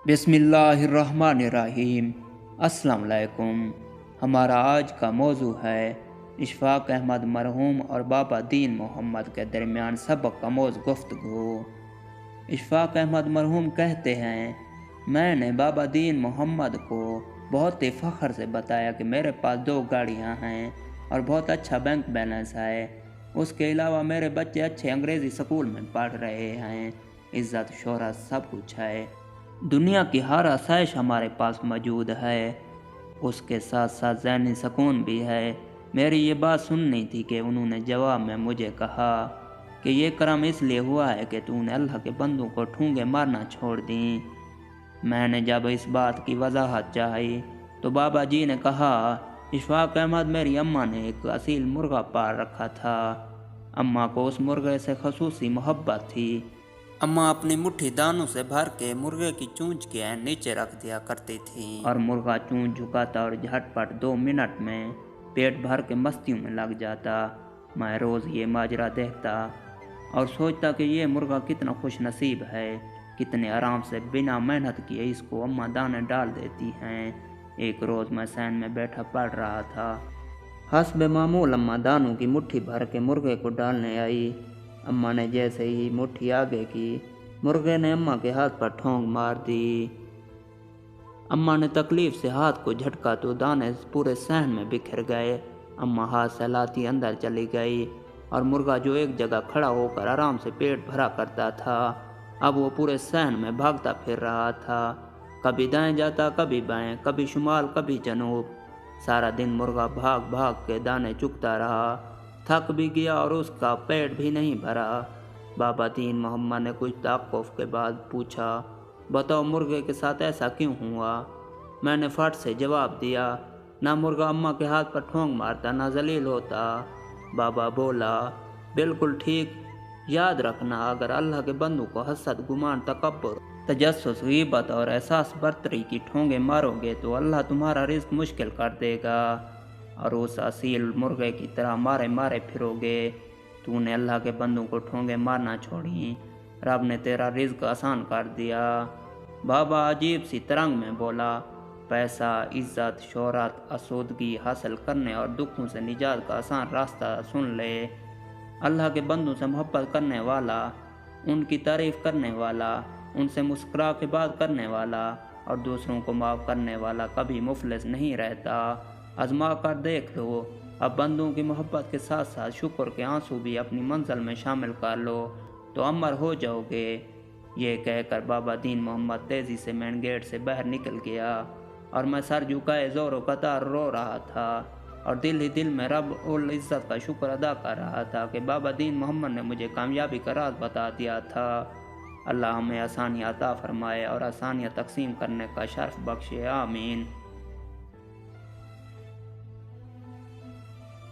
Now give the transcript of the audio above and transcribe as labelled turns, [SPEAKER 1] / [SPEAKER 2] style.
[SPEAKER 1] بسم اللہ الرحمن الرحیم۔ السلام علیکم۔ ہمارا آج کا موضوع ہے اشفاق احمد مرحوم اور بابا دین محمد کے درمیان سبق آموز گفتگو۔ اشفاق احمد مرحوم کہتے ہیں، میں نے بابا دین محمد کو بہت ہی فخر سے بتایا کہ میرے پاس 2 گاڑیاں ہیں اور بہت اچھا بینک بیلنس ہے۔ اس کے علاوہ میرے بچے اچھے انگریزی سکول میں پڑھ رہے ہیں، عزت شہرت سب کچھ ہے، دنیا کی ہر آسائش ہمارے پاس موجود ہے، اس کے ساتھ ساتھ ذہنی سکون بھی ہے۔ میری یہ بات سننی تھی کہ انہوں نے جواب میں مجھے کہا کہ یہ کرم اس لیے ہوا ہے کہ تو نے اللہ کے بندوں کو ٹھونگے مارنا چھوڑ دیں۔ میں نے جب اس بات کی وضاحت چاہی تو بابا جی نے کہا، اشفاق احمد، میری اماں نے ایک اصیل مرغہ پال رکھا تھا۔ اماں کو اس مرغے سے خصوصی محبت تھی۔ اماں اپنی مٹھی دانوں سے بھر کے مرغے کی چونچ کے نیچے رکھ دیا کرتی تھیں اور مرغہ چونچ جھکاتا اور جھٹ پٹ 2 منٹ میں پیٹ بھر کے مستیوں میں لگ جاتا۔ میں روز یہ ماجرا دیکھتا اور سوچتا کہ یہ مرغہ کتنا خوش نصیب ہے، کتنے آرام سے بنا محنت کیے اس کو اماں دانے ڈال دیتی ہیں۔ ایک روز میں سین میں بیٹھا پڑھ رہا تھا۔ حسب معمول اماں دانوں کی مٹھی بھر کے مرغے کو ڈالنے آئی۔ اماں نے جیسے ہی مٹھی آگے کی، مرغے نے اماں کے ہاتھ پر ٹھونگ مار دی۔ اماں نے تکلیف سے ہاتھ کو جھٹکا تو دانے پورے صحن میں بکھر گئے۔ اماں ہاتھ سہلاتی اندر چلی گئی اور مرغا جو ایک جگہ کھڑا ہو کر آرام سے پیٹ بھرا کرتا تھا، اب وہ پورے صحن میں بھاگتا پھر رہا تھا، کبھی دائیں جاتا، کبھی بائیں، کبھی شمال، کبھی جنوب۔ سارا دن مرغا بھاگ بھاگ کے دانے چگتا رہا، تھک بھی گیا اور اس کا پیٹ بھی نہیں بھرا۔ بابا دین محمد نے کچھ توقف کے بعد پوچھا، بتاؤ مرغے کے ساتھ ایسا کیوں ہوا؟ میں نے فٹ سے جواب دیا، نہ مرغا اماں کے ہاتھ پر ٹھونگ مارتا، نہ ذلیل ہوتا۔ بابا بولا، بالکل ٹھیک، یاد رکھنا، اگر اللہ کے بندوں کو حسد، گمان، تکبر، تجسس، غیبت اور احساس برتری کی ٹھونگے مارو گے تو اللہ تمہارا رزق مشکل کر دے گا اور اس اصیل مرغے کی طرح مارے مارے پھرو گے۔ تو نے اللہ کے بندوں کو ٹھونگے مارنا چھوڑی، رب نے تیرا رزق آسان کر دیا۔ بابا عجیب سی ترنگ میں بولا، پیسہ، عزت، شہرت، آسودگی حاصل کرنے اور دکھوں سے نجات کا آسان راستہ سن لے۔ اللہ کے بندوں سے محبت کرنے والا، ان کی تعریف کرنے والا، ان سے مسکرا کے بات کرنے والا اور دوسروں کو معاف کرنے والا کبھی مفلس نہیں رہتا۔ آزما کر دیکھ لو، اب بندوں کی محبت کے ساتھ ساتھ شکر کے آنسو بھی اپنی منزل میں شامل کر لو تو امر ہو جاؤ گے۔ یہ کہہ کر بابا دین محمد تیزی سے مین گیٹ سے باہر نکل گیا اور میں سر جھکائے زور و قطار رو رہا تھا اور دل ہی دل میں رب العزت کا شکر ادا کر رہا تھا کہ بابا دین محمد نے مجھے کامیابی کا راز بتا دیا تھا۔ اللہ ہمیں آسانیاں عطا فرمائے اور آسانیاں تقسیم کرنے کا شرف بخشے، آمین۔